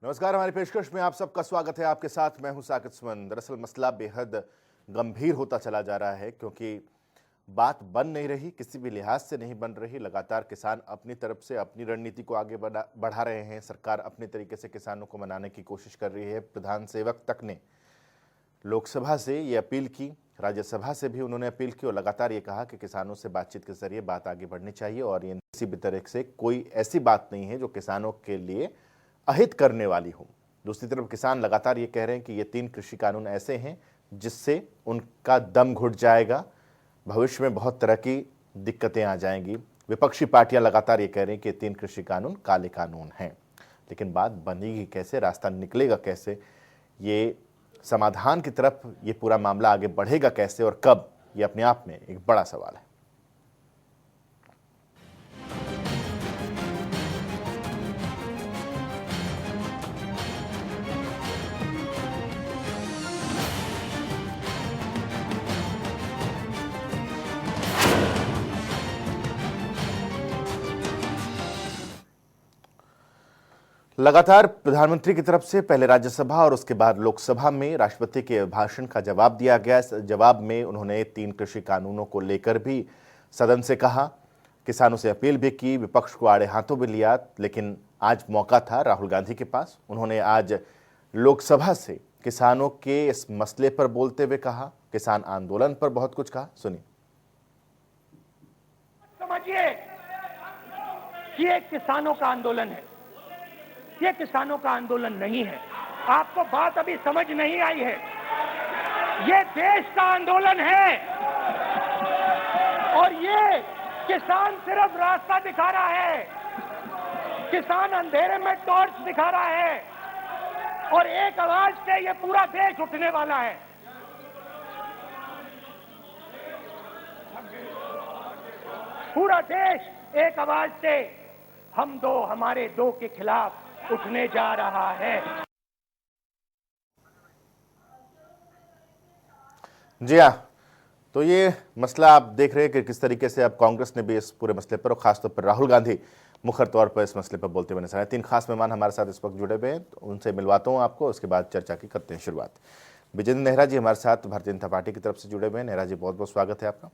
नमस्कार। हमारी पेशकश में आप सबका स्वागत है। आपके साथ मैं हूं साकिब सुमन। दरअसल मसला बेहद गंभीर होता चला जा रहा है क्योंकि बात बन नहीं रही, किसी भी लिहाज से नहीं बन रही। लगातार किसान अपनी तरफ से अपनी रणनीति को आगे बढ़ा रहे हैं। सरकार अपने तरीके से किसानों को मनाने की कोशिश कर रही है। प्रधान सेवक तक ने लोकसभा से ये अपील की, राज्यसभा से भी उन्होंने अपील की और लगातार ये कहा कि किसानों से बातचीत के जरिए बात आगे बढ़नी चाहिए और ये किसी भी तरह से कोई ऐसी बात नहीं है जो किसानों के लिए अहित करने वाली हो। दूसरी तरफ किसान लगातार ये कह रहे हैं कि ये 3 कृषि कानून ऐसे हैं जिससे उनका दम घुट जाएगा, भविष्य में बहुत तरह की दिक्कतें आ जाएंगी। विपक्षी पार्टियां लगातार ये कह रही हैं कि ये 3 कृषि कानून काले कानून हैं, लेकिन बात बनेगी कैसे, रास्ता निकलेगा कैसे, ये समाधान की तरफ ये पूरा मामला आगे बढ़ेगा कैसे और कब, ये अपने आप में एक बड़ा सवाल है। लगातार प्रधानमंत्री की तरफ से पहले राज्यसभा और उसके बाद लोकसभा में राष्ट्रपति के भाषण का जवाब दिया गया। इस जवाब में उन्होंने 3 कृषि कानूनों को लेकर भी सदन से कहा, किसानों से अपील भी की, विपक्ष को आड़े हाथों भी लिया। लेकिन आज मौका था राहुल गांधी के पास। उन्होंने आज लोकसभा से किसानों के इस मसले पर बोलते हुए कहा, किसान आंदोलन पर बहुत कुछ कहा। सुनिए। समझिए कि ये किसानों का आंदोलन है, ये किसानों का आंदोलन नहीं है। आपको बात अभी समझ नहीं आई है। ये देश का आंदोलन है और ये किसान सिर्फ रास्ता दिखा रहा है। किसान अंधेरे में टॉर्च दिखा रहा है और एक आवाज से ये पूरा देश उठने वाला है। पूरा देश एक आवाज से हम दो हमारे दो के खिलाफ उठने जा रहा है। जी हाँ, तो ये मसला आप देख रहे हैं कि किस तरीके से अब कांग्रेस ने भी इस पूरे मसले पर और खासतौर पर राहुल गांधी मुखर तौर पर इस मसले पर बोलते हुए नजर आए। 3 खास मेहमान हमारे साथ इस वक्त जुड़े हुए हैं, तो उनसे मिलवाता हूँ आपको, उसके बाद चर्चा की करते हैं शुरुआत। विजेंद्र नेहरा जी हमारे साथ भारतीय जनता पार्टी की तरफ से जुड़े हुए हैं। नेहरा जी बहुत बहुत स्वागत है आपका।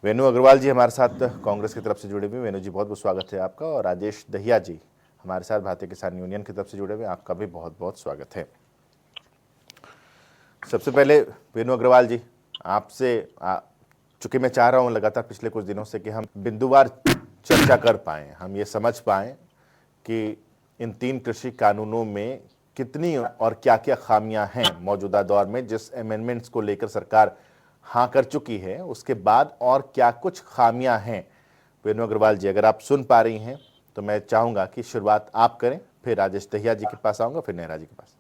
वेणु अग्रवाल जी हमारे साथ कांग्रेस की तरफ से जुड़े हुए हैं। वेणु जी बहुत बहुत स्वागत है आपका। और राजेश दहिया जी हमारे साथ भारतीय किसान यूनियन की तरफ से जुड़े हुए हैं, आपका भी बहुत बहुत स्वागत है। सबसे पहले वेणु अग्रवाल जी आपसे, चूंकि मैं चाह रहा हूं लगातार पिछले कुछ दिनों से कि हम बिंदुवार चर्चा कर पाएं, हम ये समझ पाएं कि इन 3 कृषि कानूनों में कितनी और क्या क्या खामियां हैं मौजूदा दौर में, जिस अमेंडमेंट्स को लेकर सरकार हाँ कर चुकी है उसके बाद और क्या कुछ खामियां हैं। वेणु अग्रवाल जी अगर आप सुन पा रही हैं तो मैं चाहूंगा कि शुरुआत आप करें, फिर राजेश दहिया जी के पास आऊंगा, फिर नेहरा जी के पास।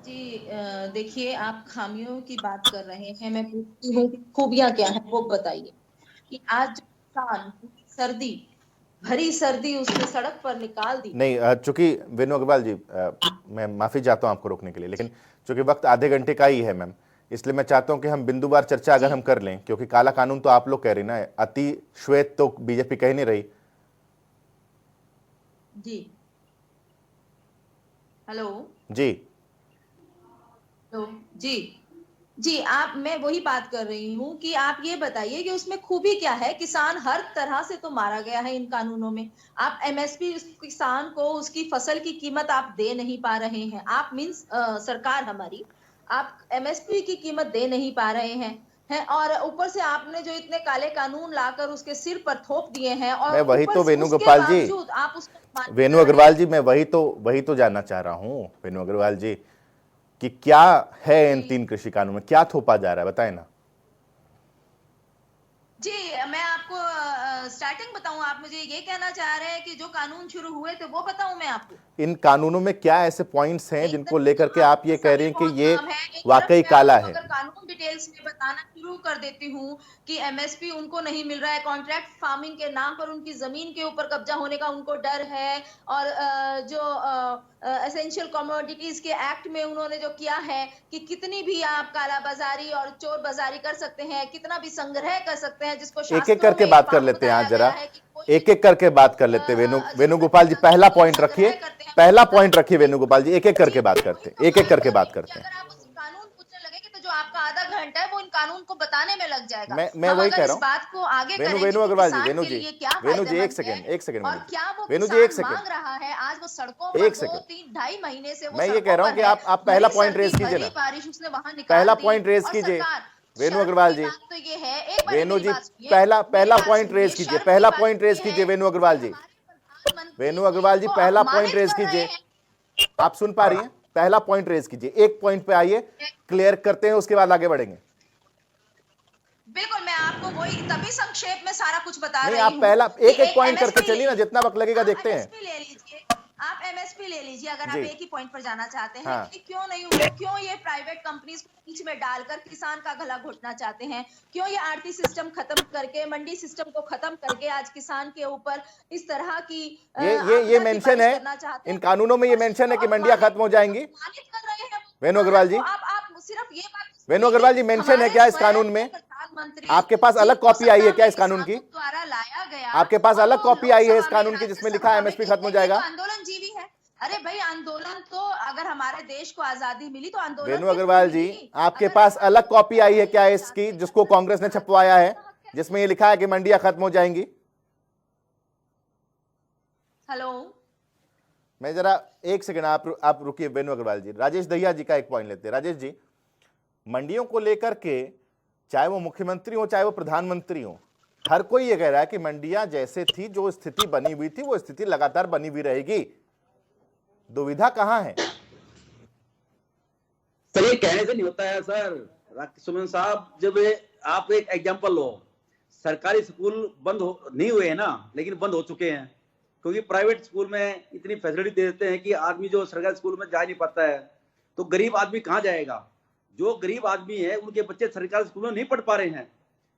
जी देखिए, आप खामियों की बात कर रहे हैं, मैं पूछती हूँ कि खूबियां क्या है वो बताइए। कि आज किसान सर्दी भरी सर्दी उसने सड़क पर निकाल दी। नहीं, चूंकि वेणु अग्रवाल जी मैं माफी चाहता हूं आपको रोकने के लिए, लेकिन चूंकि वक्त आधे घंटे का ही है मैम, इसलिए मैं चाहता हूं कि हम बिंदुवार चर्चा अगर हम कर लें, क्योंकि काला कानून तो आप लोग कह रही ना, अति श्वेत तो बीजेपी कह नहीं रही। जी हेलो जी हेलो जी जी मैं वही बात कर रही हूँ कि आप ये बताइए कि उसमें खूबी क्या है। किसान हर तरह से तो मारा गया है इन कानूनों में। आप एमएसपी किसान को उसकी फसल की कीमत आप दे नहीं पा रहे हैं। आप मींस सरकार हमारी, आप एमएसपी की कीमत दे नहीं पा रहे हैं और ऊपर से आपने जो इतने काले कानून लाकर उसके सिर पर थोप दिए हैं और मैं वही ऊपर तो से वेणु उसके गोपाल जी, बावजूद आप उसको वेणु अग्रवाल जी मैं वही तो जानना चाह रहा हूं वेणु अग्रवाल जी कि क्या है इन 3 कृषि कानून में, क्या थोपा जा रहा है, बताएं ना। जी मैं आपको स्टार्टिंग बताऊं, आप मुझे ये कहना चाह रहे हैं कि जो कानून शुरू हुए थे वो बताऊं मैं आपको? इन कानूनों में क्या ऐसे पॉइंट्स हैं एक जिनको तरफ लेकर तो के आप ये कह रही सभी हैं कि बहुत ये काम है, एक तरफ वाकई मैं काला आपको है। अगर कानून डिटेल्स में बताना शुरू कर देती हूँ कि एमएसपी उनको नहीं मिल रहा है, कॉन्ट्रैक्ट फार्मिंग के नाम पर उनकी जमीन के ऊपर कब्जा होने का उनको डर है और जो एसेंशियल कमोडिटीज के एक्ट में उन्होंने जो किया है कि कितनी भी आप कालाबाजारी और चोर बाजारी कर सकते हैं, कितना भी संग्रह कर सकते हैं, जिसको एक एक शास्त्रों करके में बात कर पाप लेते हैं आज बताया गया जरा। है कि एक एक करके बात कर लेते वेणुगोपाल जी, पहला पॉइंट रखिए, पहला पॉइंट रखिए वेणुगोपाल जी, एक एक करके बात करते हैं, एक एक करके बात करते हैं। अगर आप उस कानून पूछने लगेंगे तो जो आपका आधा घंटा है वो इन कानून को बताने में लग जाएगा। मैं हम वही अगर कह इस रहा हूँ। बात को आगे वेणु करेंगे वेणु कि अग्रवाल जी, किसान वेणु के जी, लिए क्या वेणु जी, एक फायदेमंद सेकंड, है एक सेकंड और वेणु जी, क्या वो वेणु जी, किसान एक सेकंड, मांग रहा है। आज वो सड़कों एक पर सेकंड, 2-3-2.5 महीने से वो मैं ये सड़कों कह रहा हूं पर कि है। आप पहला भरी पॉइंट रेज सर्दी, कीजिए भरी ना, बारिश उसने वहां निकाल पहला दी पॉइंट रेज और कीजिए सरकार वेणु शर्म अग्रवाल की जी, बात तो ये है, एक बार वेणु मेरी जी, बात सुनिए, पहला मेरी बात पॉइंट सुनिए, रेज कीजिए, शर्म की पहला बात पॉइंट रेज ये कीजिए है वेणु अग्रवाल कि जी, हमारे प्रधानमंत्री वेणु जी अग्रवाल जी, को पहला पॉइंट अपमानित रेज कर रहे कीजिए। हैं। आप सुन पा रही हैं? पहला पॉइंट रेज कीजिए, एक पॉइंट पे आइए, क्लियर करते हैं, उसके बाद आगे बढ़ेंगे। बिल्कुल, मैं आपको वही तभी संक्षेप में सारा कुछ बता नहीं, रही आप हूँ पहला कि एक एक पॉइंट करके एमएसपी चलिए ना, जितना वक्त लगेगा देखते हैं। आप एमएसपी ले लीजिए अगर आप जी, एक ही पॉइंट पर जाना चाहते हैं हाँ, कि क्यों ये प्राइवेट कंपनीज को बीच में डालकर किसान का गला घोटना चाहते हैं, क्यों ये आरती सिस्टम खत्म करके मंडी सिस्टम को खत्म करके आज किसान के ऊपर इस तरह की ये आपदा की मेंशन बारिश है, करना चाहते इन हैं कानूनों में ये मेंशन है कि मंडियां खत्म हो जाएंगी। अपमानित कर रहे हैं वेणु अग्रवाल जी, आप सिर्फ ये बात वेणु अग्रवाल जी, मेंशन है क्या इस कानून में? प्रधानमंत्री आपके पास अलग कॉपी आई है क्या इस कानून की? द्वारा लाया गया आपके पास और अलग वो कॉपी आई है इस लोकसभा में, कानून की जिसमें लिखा है राज्यसभा में, एमएसपी खत्म हो ये जाएगा? तो आंदोलन जीवी है। अरे भाई आंदोलन तो अगर हमारे देश को आजादी मिली तो आंदोलन वेणु के अग्रवाल थ्रू जी, मिली। आपके अगर पास हम अलग कॉपी आई है क्या आजादी इसकी के जिसको कांग्रेस ने छपवाया है, जिसमें ये लिखा है कि मंडियां खत्म हो जाएंगी? हेलो, मैं जरा एक सेकंड, आप रुकिए वेणु अग्रवाल जी। राजेश दहिया जी का एक पॉइंट लेते हैं। राजेश जी, मंडियों को लेकर के चाहे वो मुख्यमंत्री हो चाहे वो प्रधानमंत्री हो, हर कोई ये कह रहा है कि मंडियां जैसे थी, जो स्थिति बनी हुई थी वो स्थिति लगातार बनी हुई रहेगी। दुविधा कहां है? सर ये कहने से नहीं होता है सर। सुमन साहब, जब आप एक एग्जांपल लो, सरकारी स्कूल बंद नहीं हुए हैं ना, लेकिन बंद हो चुके हैं क्योंकि प्राइवेट स्कूल में इतनी फैसिलिटी दे देते हैं कि आदमी जो सरकारी स्कूल में जा नहीं पाता है तो गरीब आदमी कहाँ जाएगा। जो गरीब आदमी है उनके बच्चे सरकारी स्कूल में नहीं पढ़ पा रहे हैं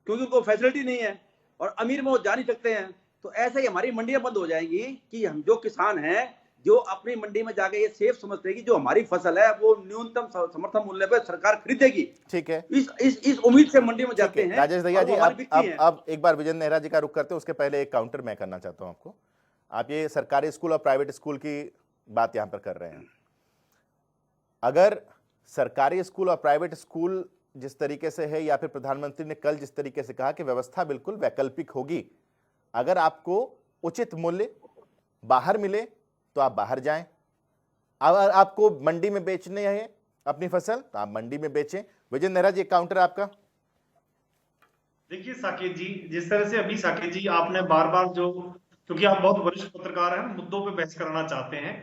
क्योंकि उनको फैसिलिटी नहीं है, और अमीर में वो जा नहीं सकते हैं। तो ऐसे ही हमारी मंडियां बंद हो जाएंगी कि हम जो किसान हैं जो अपनी मंडी में जाके ये सेफ समझते हैं कि जो हमारी फसल है वो न्यूनतम समर्थन मूल्य पर सरकार खरीदेगी। ठीक है, इस उम्मीद से मंडी में जाते हैं। राजेश दहिया जी, अब अब एक बार विजय नेहरा जी का रुख करते हैं, उसके पहले एक काउंटर मैं करना चाहता हूं आपको। आप ये सरकारी स्कूल और प्राइवेट स्कूल की बात यहां पर कर रहे हैं। अगर सरकारी स्कूल और प्राइवेट स्कूल जिस तरीके से है, या फिर प्रधानमंत्री ने कल जिस तरीके से कहा कि व्यवस्था बिल्कुल वैकल्पिक होगी, अगर आपको उचित मूल्य बाहर मिले तो आप बाहर जाएं, अगर आपको मंडी में बेचने है अपनी फसल तो आप मंडी में बेचें। विजय नेहरा जी, एक काउंटर आपका। देखिए साकेत जी, जिस तरह से अभी साकेत जी आपने बार बार जो, क्योंकि आप बहुत वरिष्ठ पत्रकार हैं, मुद्दों पे बहस कराना चाहते हैं,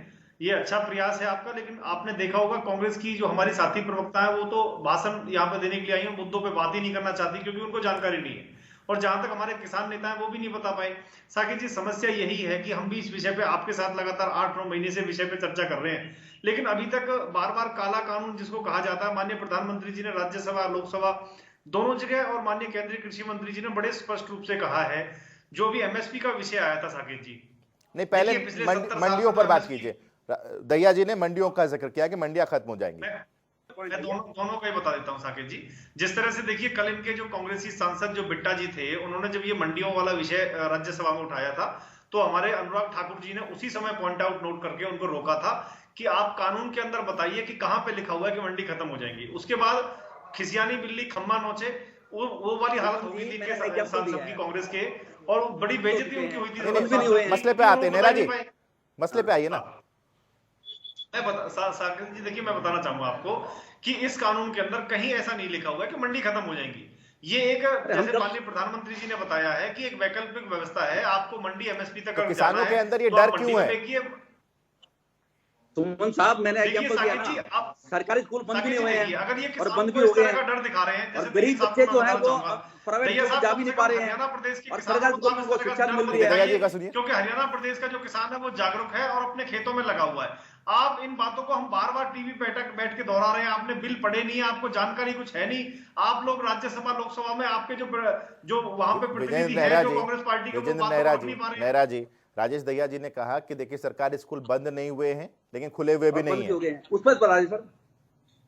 ये अच्छा प्रयास है आपका, लेकिन आपने देखा होगा कांग्रेस की जो हमारी साथी प्रवक्ता है वो तो भाषण यहाँ पे देने के लिए आई है, मुद्दों पे बात ही नहीं करना चाहती क्योंकि उनको जानकारी नहीं है, और जहां तक हमारे किसान नेता हैं वो भी नहीं बता पाए। साकेत जी, समस्या यही है कि हम भी इस विषय पे आपके साथ लगातार 8-9 महीने से विषय पे चर्चा कर रहे हैं, लेकिन अभी तक बार बार काला कानून जिसको कहा जाता है, माननीय प्रधानमंत्री जी ने राज्यसभा लोकसभा दोनों जगह और माननीय केंद्रीय कृषि मंत्री जी ने बड़े स्पष्ट रूप से कहा है, जो भी एमएसपी का विषय आया था साकेत जी, नहीं, पहले मंडियों पर बात कीजिए। दहिया जी ने मंडियों का जिक्र किया कि मंडियां खत्म हो जाएंगी। मैं दोनों का ही बता देता हूं साकेत जी। जिस तरह से देखिए, कल इनके जो कांग्रेसी सांसद जो बिट्टा जी थे, उन्होंने जब ये मंडियों वाला विषय राज्यसभा में उठाया था तो हमारे अनुराग ठाकुर जी ने उसी समय पॉइंट आउट नोट करके उनको रोका था कि आप कानून के अंदर बताइए कि कहां पे लिखा हुआ है कि मंडी खत्म हो जाएगी। उसके बाद खिसियानी बिल्ली खम्मा नोचे, वो वाली हालत हो गई थी सांसद की कांग्रेस के, और बड़ी बेइज्जती उनकी हुई थी। मसले पे आते हैं नेहरा जी, मसले पे आइए ना। साकेत जी देखिए, मैं बताना चाहूंगा आपको कि इस कानून के अंदर कहीं ऐसा नहीं लिखा हुआ है कि मंडी खत्म हो जाएगी। ये एक, जैसे माननीय प्रधानमंत्री जी ने बताया है कि एक वैकल्पिक व्यवस्था है, आपको मंडी एमएसपी तक तो किसानों के अंदर ये तो डर क्यों है? सुमन साहब, मैंने एग्जांपल दिया ना, सरकारी स्कूल बंद भी नहीं हुए हैं अगर ये और बंद भी हो गए हैं, डर दिखा रहे हैं, और गरीब बच्चे जो है वो प्राइवेट स्कूल जा भी नहीं पा रहे हैं और सरकारी स्कूल में वो शिक्षा मिल रही है। क्योंकि हरियाणा प्रदेश का जो किसान है वो जागरूक है और अपने खेतों में लगा हुआ है। आप इन बातों को हम बार बार टीवी पे बैठ के दोहरा रहे हैं, आपने बिल पढ़े नहीं है, आपको जानकारी कुछ है नहीं। आप लोग राज्यसभा लोकसभा में आपके जो वहां पे प्रतिनिधि हैं जो कांग्रेस पार्टी के, वो बात को नहीं पा रहे हैं। नेहरा जी, राजेश दहिया जी ने कहा कि देखिए सरकारी स्कूल बंद नहीं हुए हैं लेकिन खुले हुए भी नहीं है, उस पर बता दीजिए सर,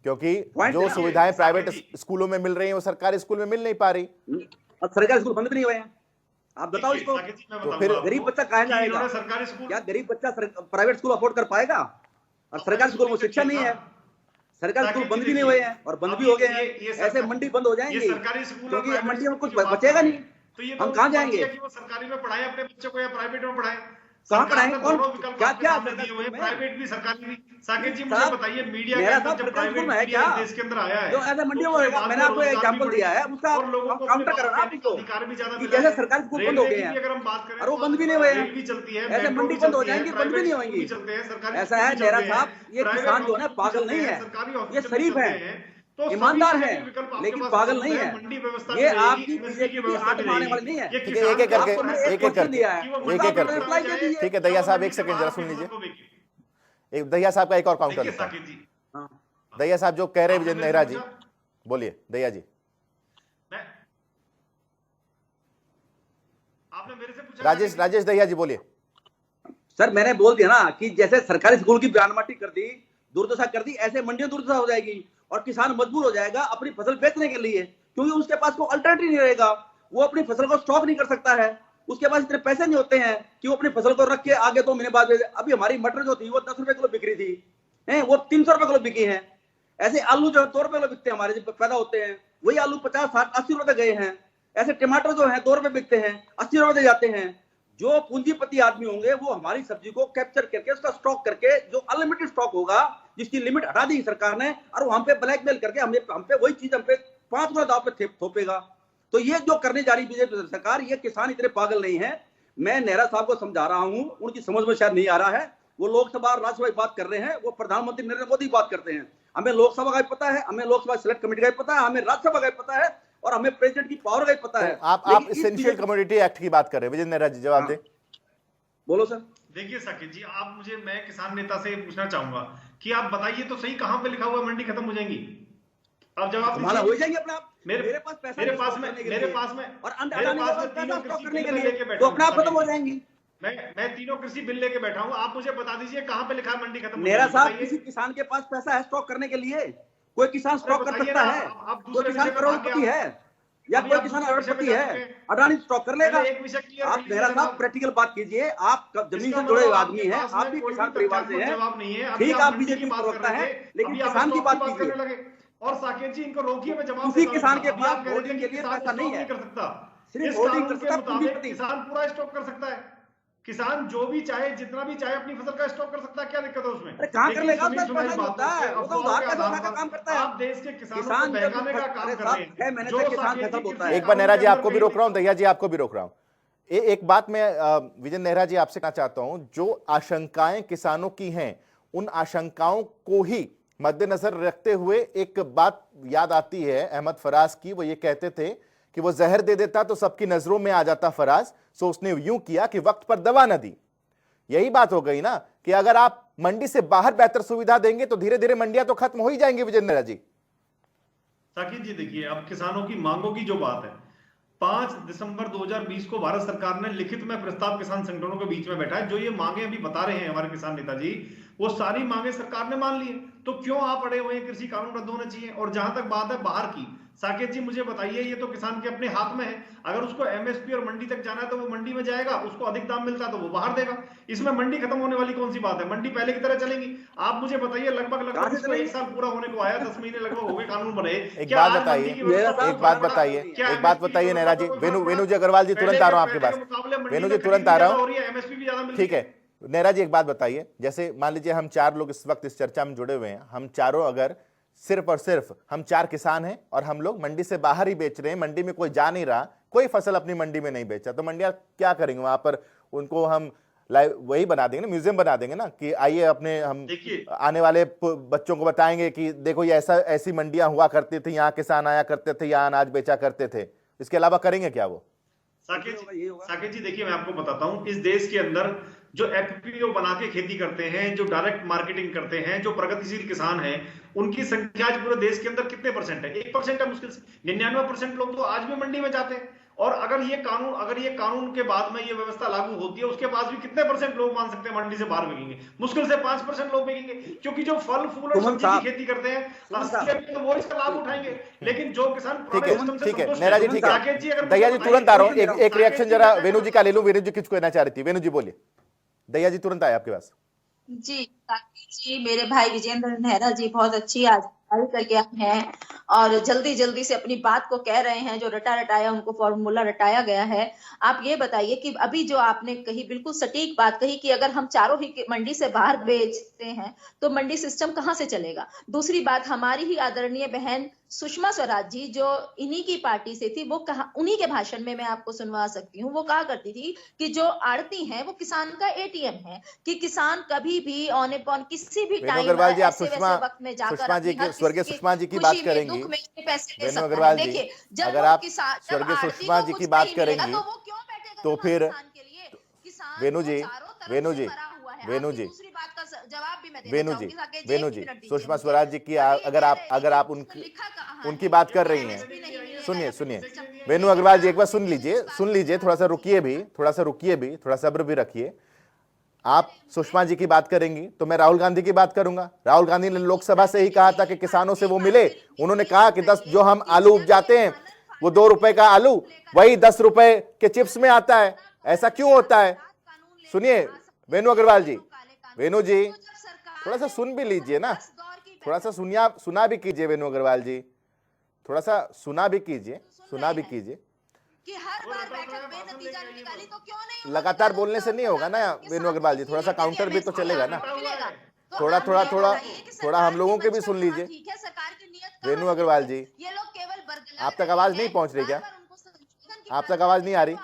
क्योंकि जो सुविधाएं प्राइवेट स्कूलों में मिल रही हैं वो सरकारी स्कूल में मिल नहीं पा रही। सरकारी स्कूल बंद भी नहीं हुए हैं, आप बताओ देखिए, इसको। साकेत जी, मैं तो बताऊंगा फिर आपको गरीब बच्चा कहाँ कि जाएगा? इन्होंने सरकारी स्कूल, क्या गरीब बच्चा प्राइवेट स्कूल अफोर्ड कर पाएगा? और सरकारी स्कूल में शिक्षा नहीं है, सरकारी स्कूल साकेत बंद जी भी नहीं देखिए, हुए हैं और बंद अब भी हो गए हैं। ये ऐसे सरकार, मंडी बंद हो ये जाएंगी, सरकारी स्कूल और क्योंकि प्राइवेट मंडी में स्कूल कुछ की जो बात बचेगा कर रहे नहीं। हैं, तो ये तो हम उनकी कहाँ मर्जी जाएंगे? है कि वो सरकारी में पढ़ाए अपने बच्चों को या प्राइवेट में पढ़ाए। कहाँ सरकार पढ़ाएं? ने कौन दोनों विकल्प क्या आपके क्या सामने सरकारी दिए हुए स्कूल हैं, में? प्राइवेट भी सरकारी भी। साकेत जी मुझे साहब, बताइए, मीडिया के मेरा अंदर साहब जब सरकारी स्कूल प्राइवेट में है मीडिया क्या? इस देश के अंदर आया है, जो ऐसे तो मंडियों में उसके होगा, बाद मैंने में आपको रोजगार भी एग्जांपल बढ़े दिया है, हैं उसका और लोगों आप को अपने काउंटर बात करो ना आप कहने का उसको अधिकार भी ज्यादा कि मिला जैसे है। सरकारी स्कूल बंद हो रेलवे गए की हैं भी अगर हम बात करें और वो तो बंद आज भी नहीं हुए हैं, रेल भी चलती है, ऐसे मेट्रो मंडी भी बंद हो चलती है, जाएंगी, बंद भी प्राइवेट नहीं स्कूल होंगी। भी चलते हैं, सरकारी ऐसा स्कूल है भी नेहरा चलते हैं, साहब, ये प्राइवेट किसान जो है ना हॉस्पिटल भी पागल चलते नहीं हैं, है, सरकारी ये हॉस्पिटल भी शरीफ चलते है, हैं। तो सभी ईमानदार चीजें है, के विकल्प आपके लेकिन पास पागल मौजूद नहीं है, है। मंडी व्यवस्था ये भी रहेगी, आपकी एमएसपी की बीजेपी की व्यवस्था आंख भी मारने रहेगी। वाली नहीं है। ये ठीक है, एक एक किसान करके, को आपको मैंने एक एक क्वेश्चन करके, दिया है, कि वो एक उसका एक आप करके। रिप्लाई दे दीजिए। ठीक है दहिया साहब, एक मंडी से सेकंड जरा बाहर सुन की लीजिए। फसल को बेचे। एक दहिया साहब का एक और काउंटर देखिए लेता हूं। साकेत जी, हाँ। दहिया साहब जो कह रहे हैं आपने विजय मेरे नेहरा से जी, पूछा, बोलिए दहिया जी। मैं, आपने मेरे से पूछा राजेश साकेत जी? राजेश दहिया जी बोलिए। सर मैंने बोल दिया ना कि जैसे सरकारी स्कूल की बयान माटी कर दी, दुर्दशा कर दी, ऐसे मंडियों दुर्दशा हो जाएगी और किसान मजबूर हो जाएगा अपनी फसल बेचने के लिए, क्योंकि उसके पास कोई अल्टरनेटिव नहीं रहेगा। वो अपनी फसल को स्टॉक नहीं कर सकता है, उसके पास इतने पैसे नहीं होते हैं कि वो अपनी फसल को रख के आगे 2 महीने बाद अभी हमारी मटर जो थी वो 10 रुपए किलो बिक रही थी, वो 300 रुपए किलो बिकी है। ऐसे आलू जो है 2 रुपए किलो बिकते हैं, हमारे जब पैदा होते हैं वही आलू 50, 60, 80 रुपए गए हैं। ऐसे टमाटर जो है 2 रुपए बिकते हैं, 80 रुपए दे जाते हैं। जो पूंजीपति आदमी होंगे वो हमारी सब्जी को कैप्चर करके उसका स्टॉक करके, जो अनलिमिटेड स्टॉक होगा जिसकी लिमिट हटा दी सरकार ने, और वो हम पे ब्लैकमेल करके हम पे वही चीज हम पे 5 गुना दाव पे थोपेगा। तो ये जो करने जा रही बीजेपी सरकार, ये किसान इतने पागल नहीं है। मैं नेहरा साहब को समझा रहा हूं, उनकी समझ में शायद नहीं आ रहा है। वो लोकसभा और राज्यसभा की बात कर रहे हैं, वो प्रधानमंत्री नरेंद्र मोदी की बात करते हैं। हमें लोकसभा का भी पता है, हमें लोकसभा सिलेक्ट कमेटी का भी पता है, हमें राज्यसभा का भी पता है और हमें प्रेसिडेंट की पावर का भी पता है। तो आप लेकिन इस इसेंशियल बीजेपी कमोडिटी एक्ट की बात कर रहे हैं, विजय नेहरा जी जवाब हाँ। दें। बोलो सर। देखिए साकेत जी, आप मुझे, मैं किसान नेता से पूछना चाहूंगा कि आप बताइए तो सही, कहां पे लिखा हुआ है मंडी खत्म हो जाएंगी? अब जवाब तुम्हारा हो दीजिए। जाएंगे अपने आप। मेरे पास पैसा मेरे नहीं पास स्टॉक में करने के मेरे लिए। पास में और मेरे पास में तीनों स्टॉक कृषि करने के बिल लिए लेके बैठा तो हूं, अपने आप खत्म साकेत हो जी। जाएंगी। मैं तीनों कृषि बिल लेके बैठा हूं, आप मुझे बता दीजिए कहां पे लिखा है मंडी खत्म हो मेरा जाएगी, साहब, बताइए। किसी किसान के पास पैसा है स्टॉक करने के लिए? कोई किसान स्टॉक कर बताइए सकता ना, है? आप कोई दूसरे किसान विषय पे करोड़पति भाग गए। है या अभी कोई आप किसान दूसरे विषय अरबपति पे जा है? चुके हैं। अडानी स्टॉक कर लेगा? पहले एक विषय क्लियर आप कर लीजिए मेरा साहब जनाब। प्रैक्टिकल बात कीजिए। आप जमीन इसका से जुड़े हुए मतलब आदमी आपके हैं, पास आप में भी कोई किसान भी परिवार से तथ्यात्मक हैं। जवाब नहीं है। अभी ठीक, आप आप मंडी बीजेपी की बात कर प्रवक्ता रहे है, थे, लेकिन अभी आप किसान की स्टॉक बात करने कीजिए। लगे। और साकेत जी, इनको रोकिए, मैं जवाब किसी देता हूं। किसान के अभी पास आप कह रहे थे होल्डिंग कि के लिए किसान पैसा नहीं स्टॉक है। नहीं कर सकता। सिर्फ इस होल्डिंग कानून कर के सकता मुताबिक पूंजीपति। किसान पूरा स्टॉक कर सकता है। किसान जो भी चाहे, जितना भी चाहे अपनी फसल का स्टॉक कर सकता है, क्या दिक्कत है उसमें? अरे कहाँ कर लेकिन लेगा? सुनी उसका सुनाई पैसा नहीं बातों होता पे, है, वो तो अफवाहों उधार के पैसा आधार उठा के पर काम करता है। आप देश के किसानों को किसान जब बहकाने का काम अरे कर साहब, रहे 6 हैं। महीने जो तक किसान साकेत फसल जी बोता कृषि है। एक बार नेहरा जी कानून आपको के भी अंदर रोक रहा हूं, दहिया जी आपको भी रोक रहा हूं। एक बात मैं विजय नेहरा जी आपसे कहना चाहता हूं, जो आशंकाएं किसानों की हैं, उन आशंकाओं को ही मद्देनजर रखते हुए एक बात याद आती है अहमद फराज की। वो ये कहते थे कि वो जहर दे देता तो सबकी नजरों में आ जाता फराज, सो उसने यूं किया कि वक्त पर दवा न दी। यही बात हो गई ना कि अगर आप मंडी से बाहर बेहतर सुविधा देंगे तो धीरे धीरे मंडियां तो खत्म हो ही जाएंगी। विजय नेहरा जी, साकिब जी देखिए, अब किसानों की मांगों की जो बात है, 5 दिसंबर 2020 को भारत सरकार ने लिखित में प्रस्ताव किसान संगठनों के बीच में बैठा है। जो ये मांगे अभी बता रहे हैं हमारे किसान नेताजी, वो सारी मांगे सरकार ने मान ली है। तो क्यों आप अड़े हुए हैं कृषि कानून रद्द होने चाहिए? और जहां तक बात है बाहर की, साकेत जी मुझे बताइए, ये तो किसान के अपने हाथ में है। अगर उसको एमएसपी और मंडी तक जाना है तो वो मंडी में जाएगा, उसको अधिक दाम मिलता है तो वो बाहर देगा। इसमें मंडी खत्म होने वाली कौन सी बात है? मंडी पहले की तरह चलेगी। आप मुझे बताइए, लगभग इसको 1 साल पूरा होने को आया, 10 महीने लगभग हो गए कानून बने। एक क्या बात आज बताइए, मंडी की व्यवस्था एक बात बताइए, क्या एक बात MSP बताइए नेहरा जी। व्यवस्था को वेणु जी अग्रवाल जी, तुरंत आ रहा हूं आपके पहले के पास। मुकाबले मंडी वेणु में जी तुरंत आ रहा हूं। हो रही है, एमएसपी भी ज्यादा मिल रही ठीक है नेहरा जी, एक बात बताइए, जैसे मान लीजिए हम 4 लोग इस वक्त इस चर्चा में जुड़े हुए हैं, हम चारों अगर सिर्फ और सिर्फ हम 4 किसान हैं और हम लोग मंडी से बाहर ही बेच रहे हैं, मंडी में कोई जा नहीं रहा, कोई फसल अपनी मंडी में नहीं बेचा, तो मंडियां क्या करेंगे? वहां पर उनको हम लाइव वही बना देंगे ना, म्यूजियम बना देंगे ना, कि आइए अपने हम आने वाले बच्चों को बताएंगे कि देखो ये ऐसी मंडियां हुआ करती थी, यहाँ किसान आया करते थे, यहाँ अनाज बेचा करते थे। इसके अलावा करेंगे क्या वो? साकेत जी देखिए, मैं आपको बताता हूं, इस देश के अंदर जो एफपीओ बना के खेती करते हैं, जो डायरेक्ट मार्केटिंग करते हैं, जो प्रगतिशील किसान हैं, उनकी संख्या आज पूरे देश के अंदर कितने परसेंट है? 1% है मुश्किल से। 99% लोग तो आज भी मंडी में जाते हैं। और अगर ये कानून के बाद में ये व्यवस्था लागू होती है, उसके बाद भी कितने % लोग मान सकते हैं मंडी से बाहर बिकेंगे? मुश्किल से 5% लोग बिकेंगे, क्योंकि जो फल फूल और सब्जी की खेती करते हैं तो वो इसका लाभ उठाएंगे। लेकिन जो किसान ठीक है नेहरा जी, ठीक है दया जी तुरंत आ रहा हूँ, एक रिएक्शन जरा वेणु जी का ले लूं। वेणु जी कुछ कहना चाह रही थी, वेणु जी बोलिए। दया जी तुरंत आए आपके पास। जी साकेत जी, मेरे भाई विजेंद्र नेहरा जी बहुत अच्छी आज करके आए हैं और जल्दी से अपनी बात को कह रहे हैं, जो रटाया उनको फॉर्मूला रटाया गया है। आप ये बताइए कि अभी जो आपने कही बिल्कुल सटीक बात कही कि अगर हम चारों ही मंडी से बाहर बेचते हैं तो मंडी सिस्टम कहां से चलेगा। दूसरी बात, हमारी ही आदरणीय बहन सुषमा स्वराज जी जो इन्हीं की पार्टी से थी, वो कहा, उन्हीं के भाषण में मैं आपको सुनवा सकती हूँ, वो कहा करती थी कि जो आड़ती हैं वो किसान का एटीएम है, कि किसान कभी भी ऑन किसी भी टाइम अग्रवाल जी, आप वक्त में सुषमा जी जाकर की, स्वर्गीय सुषमा जी की बात करेंगी, वेणु अग्रवाल जी, अगर आप स्वर्गीय सुषमा जी की बात करेंगी तो फिर वेणु जी सुषमा स्वराज जी की अगर आप उनकी बात कर रही हैं, सुनिए वेणु अग्रवाल जी एक बार सुन लीजिए, थोड़ा सा रुकिए भी, थोड़ा सब्र भी रखिए। आप सुषमा जी की बात करेंगी तो मैं राहुल गांधी की बात करूंगा। राहुल गांधी ने लोकसभा से ही कहा था कि किसानों से वो मिले, उन्होंने कहा कि 10 जो हम आलू उपजाते हैं वो 2 रुपए का आलू वही 10 रुपए के चिप्स में आता है। ऐसा क्यों होता है? सुनिए वेणु अग्रवाल जी, वेणु जी थोड़ा सा सुन भी लीजिए ना, थोड़ा सा सुना भी कीजिए वेणु अग्रवाल जी, थोड़ा सा सुना भी कीजिए कि हर बार बैठक बेनतीजा निकाली तो क्यों नहीं। लगातार बोलने से नहीं होगा ना वेणु अग्रवाल जी, थोड़ा सा काउंटर भी तो चलेगा ना, थोड़ा हम लोगों के भी सुन लीजिए। वेणु अग्रवाल जी, ये लोग केवल आप तक आवाज नहीं पहुंच रही क्या? आप तक आवाज नहीं आ रही?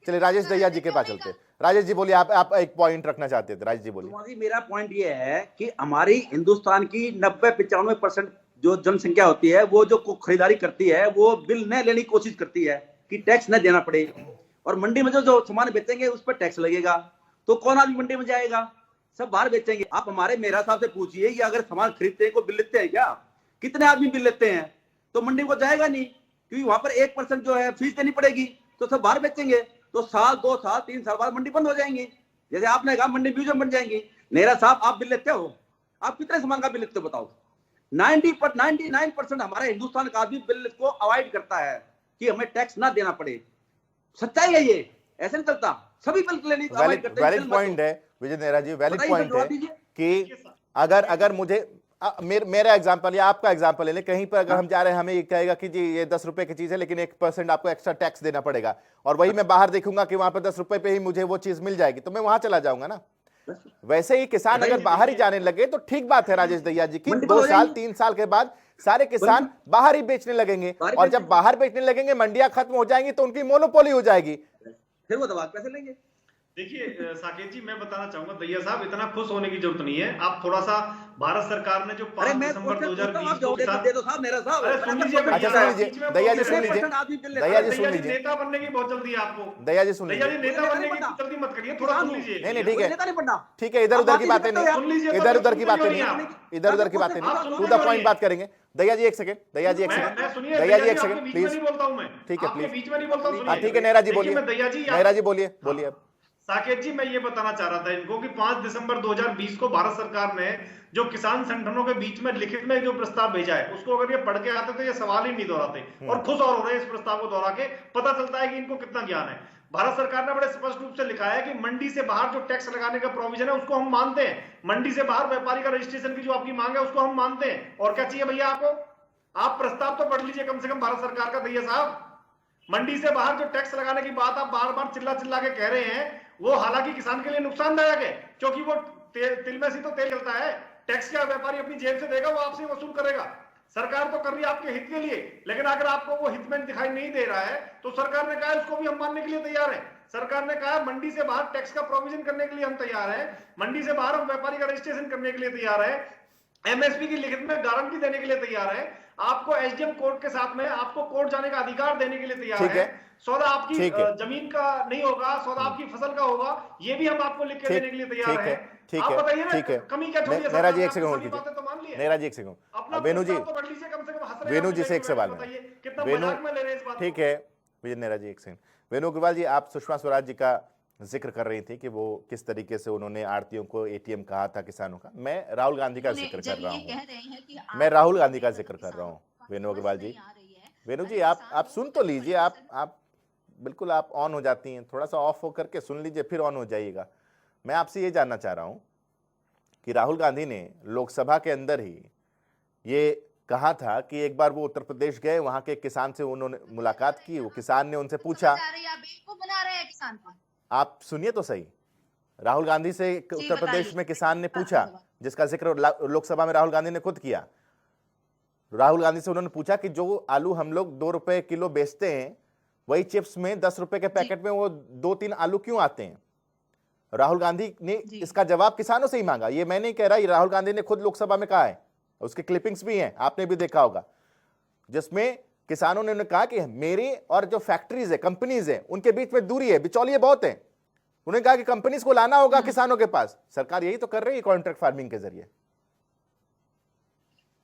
चलिए राजेश दहिया जी के पास चलते। राजेश जी बोलिए, आप एक पॉइंट रखना चाहते थे, राजेश जी बोलिए। मेरा पॉइंट ये है कि हमारी हिंदुस्तान की 90-95% जो जनसंख्या होती है वो जो खरीदारी करती है वो बिल न लेने की कोशिश करती है कि टैक्स न देना पड़े, और मंडी में जो सामान बेचेंगे उस पर टैक्स लगेगा, तो कौन आदमी मंडी में जाएगा? सब बाहर बेचेंगे। आप हमारे मेरा साहब से पूछिए कि अगर सामान खरीदते हैं को बिल लेते हैं क्या? कितने आदमी बिल लेते हैं? तो मंडी को जाएगा नहीं, क्योंकि वहां पर 1% जो है फीस देनी पड़ेगी, तो सब बाहर बेचेंगे, तो साल 2 साल 3 साल बाद मंडी बंद हो जाएंगी। जैसे आपने कहा मंडी म्यूजियम बन जाएंगी। मेरा साहब आप बिल लेते हो? आप कितने सामान का बिल लेते हो बताओ? 99% हमारा हिंदुस्तान का आदमी बिल को अवॉइड करता है कि हमें टैक्स ना देना पड़े। सच्चाई है ये, ऐसे नहीं चलता। सभी बिल लेने को अवॉइड करते हैं। वैलिड पॉइंट है विजय नेहरा जी, वैलिड पॉइंट है कि अगर मुझे मेरा एग्जांपल या आपका एग्जांपल ले लें, कहीं पर अगर हम जा रहे हैं, हमें ये कहेगा कि जी ये 10 रुपए की चीज है लेकिन 1% आपको एक्स्ट्रा टैक्स देना पड़ेगा, और वही मैं बाहर देखूंगा कि वहां पर 10 रुपए पे ही मुझे वो चीज मिल जाएगी, तो मैं वहां चला जाऊंगा ना। वैसे ही किसान अगर बाहर ही जाने लगे तो ठीक बात है राजेश दहिया जी की, 2 साल 3 साल के बाद सारे किसान बाहर ही बेचने लगेंगे, और जब बाहर बेचने लगेंगे मंडियां खत्म हो जाएंगी तो उनकी मोनोपोली हो जाएगी, फिर वो दवा पैसे लेंगे। देखिए साकेत जी, मैं बताना चाहूंगा दहिया साहब, इतना खुश होने की जरूरत नहीं है। आप थोड़ा सा भारत सरकार ने जो 5 दिसंबर 2020 को दे दो साहब, मेरा साहब। सुन लीजिए, अच्छा सुन लीजिए दहिया जी, सुन लीजिए दहिया जी, सुन लीजिए नेता बनने की बहुत जल्दी है आपको। दहिया जी सुन लीजिए, नेता बनने की जल्दी मत करिए, थोड़ा सुन लीजिए। नहीं ठीक है, इधर उधर की बातें नहीं, इधर उधर की बातें नहीं, टू द पॉइंट बात करेंगे। दहिया जी एक सेकंड, दहिया जी एक सेकंड प्लीज, ठीक है प्लीज, बीच में नहीं बोलता हूं, ठीक है नेहरा जी बोलिए, नेहरा जी बोलिए अब। साकेत जी, मैं ये बताना चाह रहा था इनको कि 5 दिसंबर 2020 को भारत सरकार ने जो किसान संगठनों के बीच में लिखित में जो प्रस्ताव भेजा है, उसको अगर ये पढ़ के आते तो ये सवाल ही नहीं दोहराते, और खुश और हो रहे हैं इस प्रस्ताव को दोहरा के। पता चलता है कि इनको कितना ज्ञान है। भारत सरकार ने बड़े स्पष्ट रूप से लिखा है कि मंडी से बाहर जो टैक्स लगाने का प्रोविजन है उसको हम मानते हैं। मंडी से बाहर व्यापारी का रजिस्ट्रेशन की जो आपकी मांग है उसको हम मानते हैं। और क्या चाहिए भैया आपको? आप प्रस्ताव तो पढ़ लीजिए कम से कम भारत सरकार का। दहिया साहब, मंडी से बाहर जो टैक्स लगाने की बात आप बार बार चिल्ला के कह रहे हैं, वो हालांकि किसान के लिए नुकसानदायक है, क्योंकि वो तिल में से तो तेल चलता है। टैक्स क्या व्यापारी अपनी जेब से देगा, वो आपसे वसूल करेगा। सरकार तो कर रही है आपके हित के लिए, लेकिन अगर आपको वो हित में दिखाई नहीं दे रहा है तो सरकार ने कहा उसको भी हम मानने के लिए तैयार है। सरकार ने कहा मंडी से बाहर टैक्स का प्रोविजन करने के लिए हम तैयार हैं, मंडी से बाहर हम व्यापारी का रजिस्ट्रेशन करने के लिए तैयार है, एमएसपी की लिखित में गारंटी देने के लिए तैयार है, आपको एसडीएम कोर्ट के साथ में आपको कोर्ट जाने का अधिकार देने के लिए तैयार है। सौदा आपकी जमीन का नहीं होगा, सौदा आपकी फसल का होगा, ये भी हम आपको लिख के देने के लिए तैयार है। आप बताइए ना, कमी क्या छोड़ी है? नेहरा जी एक सेकंड होल्ड कीजिए, तो मान लिए नेहरा जी एक सेकंड, वेणु जी, तो पढ़ लीजिए कम से कम। वेणु जी से एक सवाल है, कितना मजाक में ले रहे हैं इस बात को? ठीक है विजय नेहरा जी एक सेकंड। वेणु अग्रवाल जी, आप सुषमा स्वराज जी का जिक्र कर रही थी कि वो किस तरीके से उन्होंने आड़तियों को एटीएम कहा था किसानों का। मैं राहुल गांधी का जिक्र कर रहा हूँ, मैं राहुल गांधी का जिक्र कर रहा हूँ। वेणु अग्रवाल जी, वेणु जी आप सुन तो लीजिए, आप बिल्कुल आप ऑन हो जाती हैं, थोड़ा सा ऑफ हो करके सुन लीजिए फिर ऑन हो जाइएगा। मैं आपसे ये जानना चाह रहा हूँ कि राहुल गांधी ने लोकसभा के अंदर ही ये कहा था कि एक बार वो उत्तर प्रदेश गए, वहां के किसान से उन्होंने मुलाकात की, वो किसान ने उनसे पूछा, बना रहे हैं किसान को। आप सुनिए तो सही, राहुल गांधी से उत्तर प्रदेश में किसान ने पूछा, जिसका जिक्र लोकसभा में राहुल गांधी ने खुद किया। राहुल गांधी से उन्होंने पूछा कि जो आलू हम लोग 2 रुपए किलो बेचते हैं, वही चिप्स में 10 रुपए के पैकेट में वो 2-3 आलू क्यों आते हैं? राहुल गांधी ने इसका जवाब किसानों से ही मांगा। ये मैं नहीं कह रहा, ये राहुल गांधी ने खुद लोकसभा में कहा है, उसके क्लिपिंग्स भी हैं, आपने भी देखा होगा, जिसमें किसानों ने कहा कि मेरे और जो फैक्ट्रीज है, कंपनीज है, उनके बीच में दूरी है, बिचौलिए बहुत हैं। उन्होंने कहा कि कंपनीज को लाना होगा किसानों के पास। सरकार यही तो कर रही है कॉन्ट्रैक्ट फार्मिंग के जरिए।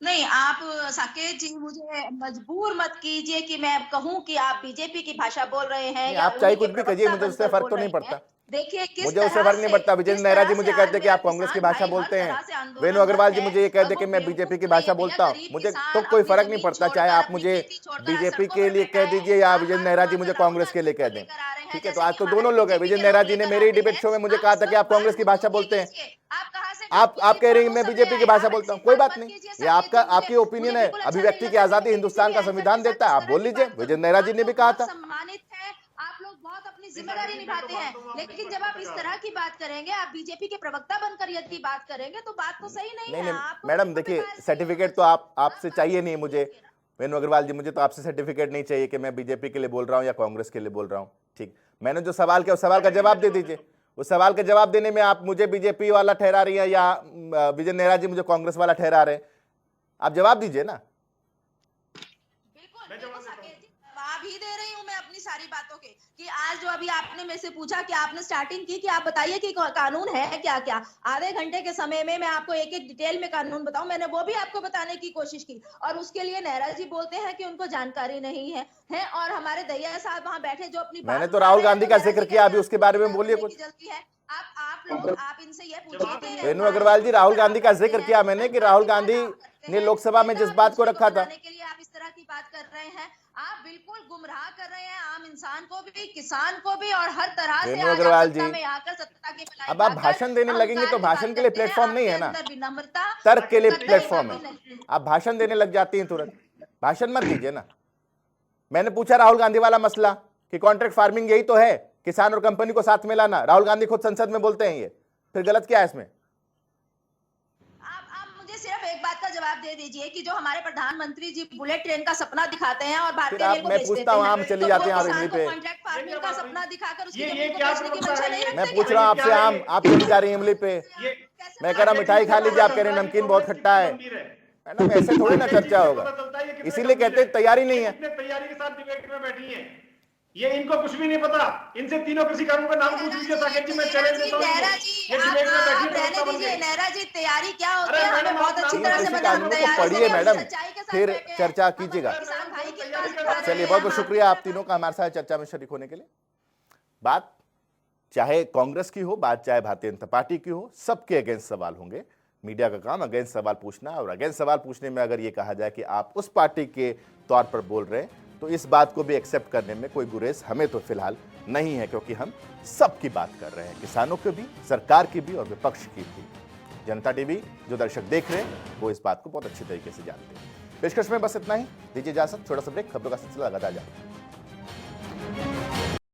नहीं, आप साकेत जी मुझे मजबूर मत कीजिए कि मैं कहूं कि आप बीजेपी की भाषा बोल रहे हैं या आप चाहे उन्हीं कुछ के भी कहिए, प्रवक्ता मुझे उससे बनकर फर्क तो बोल नहीं रहे पड़ता। हैं। देखिए किस मुझे उससे तरह फर्क नहीं पड़ता। विजय किस नेहरा तरह जी मुझे से कहते हैं कि आप आज कांग्रेस की किसान भाषा भाई बोलते हर हैं, तरह से आंदोलन वेणु अग्रवाल जी है। मुझे ये कहते हैं अब कि वो मैं बीजेपी की बेवकूफ भाषा नहीं है, बोलता हूं। गरीब मुझे किसान तो कोई अपनी फर्क नहीं जमीन पड़ता, छोड़कर, चाहे आप अपनी मुझे खेती छोड़कर बीजेपी सड़कों के पर लिए बैठा कह है। दीजिए या आप विजय हर नेहरा जी तरह मुझे का कांग्रेस के लिए कह राहुल दें, लेकर आ रहे हैं, ठीक है? तो जैसे आज कि तो हमारे दोनों लोग हैं। बीजेपी विजय के नेहरा लोग जी ने लेकर मेरे आते डिबेट हैं। शो में मुझे आप कहा था कि सब आप कांग्रेस बात की भाषा को बोलते हैं। कीजिए। आप कहां से आप कह रही हैं दोनों मैं समय बीजेपी की आए। भाषा आप बोलता हूं, ऐसी कोई बात बात मत नहीं, कीजिए ये साकेत आपका जी, आपकी मुझे ओपिनियन है। बिल्कुल अच्छा नहीं अभिव्यक्ति की लगता आजादी कि हिंदुस्तान का किसी भी संविधान एंकर के देता है, साथ आप इस बोल तरह की लीजिए। बात विजय करूं। नेहरा जी आप ने भी लोग कहा बहुत था। सम्मानित हैं, आप लोग बहुत अपनी नहीं, जिम्मेदारी साकेत जी, मैं निभाते तो हैं, मानता हूँ आप लेकिन निष्पक्ष जब आप इस पत्रकार तरह हैं। की बात करेंगे, आप बीजेपी के प्रवक्ता बनकर यदि बात करेंगे तो बात तो सही नहीं नहीं है। नहीं आपको मैडम, बिल्कुल भी देखिए बात सही सर्टिफिकेट तो होना आपसे चाहिए नहीं मुझे। वेणु अग्रवाल जी, मुझे तो आपसे सर्टिफिकेट नहीं चाहिए कि मैं बीजेपी के लिए बोल रहा हूं या कांग्रेस के लिए बोल रहा हूं। ठीक, मैंने जो सवाल किया उस सवाल का जवाब दे दीजिए। उस सवाल का जवाब देने में आप मुझे बीजेपी वाला ठहरा रही है या विजय नेहरा जी मुझे कांग्रेस वाला ठहरा रहे हैं, आप जवाब दीजिए ना। बिल्कुल बिल्कुल साकेत जी, जवाब ही दे रही हूँ मैं अपनी सारी बातों के कि आज जो अभी आपने मेरे से पूछा कि आपने स्टार्टिंग की कि आप बताइए कि कानून है क्या क्या। आधे घंटे के समय में मैं आपको एक एक डिटेल में कानून बताऊं, मैंने वो भी आपको बताने की कोशिश की। और उसके लिए नेहरा जी बोलते हैं कि उनको जानकारी नहीं है और हमारे दैया साहब वहां बैठे जो अपनी मैंने बात तो उठा राहुल रहे हैं, गांधी तो का नेहरा जिक्र जी किया, कहते अभी हैं उसके बारे में आपको बोलिए बोलने कुछ। की जल्दी है। आप इनसे ये पूछिए कि वेणु अग्रवाल जी, राहुल गांधी का जिक्र किया मैंने कि राहुल गांधी ने लोकसभा में जिस बात को रखा था। के लिए आप इस तरह की बात कर रहे हैं, आप बिल्कुल गुमराह कर रहे हैं आम इंसान को भी, किसान को भी, और हर तरह से वेणु आज अग्रवाल आप सत्ता जी, में आकर सत्ता की भलाई अब आप पाकर भाषण देने लगेंगे तो अहंकार की भाषण बात के लिए करते हैं। प्लेटफॉर्म नहीं है आपके ना, अंदर विनम्रता तर्क के लिए कतई प्लेटफॉर्म कभी है। नहीं। आप भाषण देने लग जाती हैं तुरंत, भाषण मत दीजिए ना। मैंने पूछा राहुल गांधी वाला मसला कि कॉन्ट्रैक्ट फार्मिंग यही तो है, किसान और कंपनी को साथ में लाना। राहुल गांधी खुद संसद में बोलते हैं, ये फिर गलत क्या है इसमें? आप मुझे सिर्फ एक बात का जवाब दे दीजिए कि जो हमारे प्रधानमंत्री जी बुलेट ट्रेन का सपना दिखाते हैं और फिर भारतीय आप, रेल को मैं बेच पूछता देते हूं, हैं, आम चली तो जाते वो हैं आप किसान इमली को पे। कॉन्ट्रैक्ट फार्मिंग का सपना दिखाकर उसकी ये जमीन को क्या बेचने की प्रवक्ता मंशा है नहीं ये? रखते मैं क्या? पूछ रहा हूं आपसे, आम आप चली जा रही हैं इमली पे। ये मैं कह रहा मिठाई खा लीजिए, आप कह रहे हैं नमकीन बहुत खट्टा है। मैडम ऐसे थोड़ी ना चर्चा होगा, इसीलिए कहते हैं तैयारी नहीं है। कितने तैयारी के साथ डिबेट में बैठी हैं। ये इनको कुछ भी नहीं पता। इनसे तीनों कृषि कानून का नाम पूछ लीजिए साकेत जी, मैं चैलेंज देता हूं नेहरा इनको। जी, ये डिबेट में बैठी आप रहने प्रवक्ता बन दीजिए। गई। नेहरा जी, तैयारी क्या होती अरे है हमें मैडम, बहुत आप अच्छी नाम तरह से कृषि पता है। हम कानूनों को तैयारी से पढ़िए नहीं, मैडम, सच्चाई के साथ फिर बैठे हैं। चर्चा हम कीजिएगा। अपने किसान भाई की तैयारी बात कर कर रहे चलिए, हैं। बहुत बहुत हम शुक्रिया आप आपकी तीनों का हमारे साथ चर्चा में शरीक होने के लिए। बात चाहे कांग्रेस की हो, बात चाहे भारतीय जनता पार्टी की हो, सबके अगेंस्ट सवाल होंगे। मीडिया का काम अगेंस्ट सवाल पूछना, और अगेंस्ट सवाल पूछने में अगर ये कहा जाए कि आप उस पार्टी के तौर पर बोल रहे हैं, तो इस बात को भी एक्सेप्ट करने में कोई गुरेज हमें तो फिलहाल नहीं है, क्योंकि हम सबकी बात कर रहे हैं, किसानों की भी, सरकार की भी और विपक्ष की भी। जनता टीवी जो दर्शक देख रहे हैं वो इस बात को बहुत अच्छी तरीके से जानते हैं। पेशकश में बस इतना ही, दीजिए इजाजत, छोटा सा ब्रेक, खबरों का सिलसिला लगातार जारी।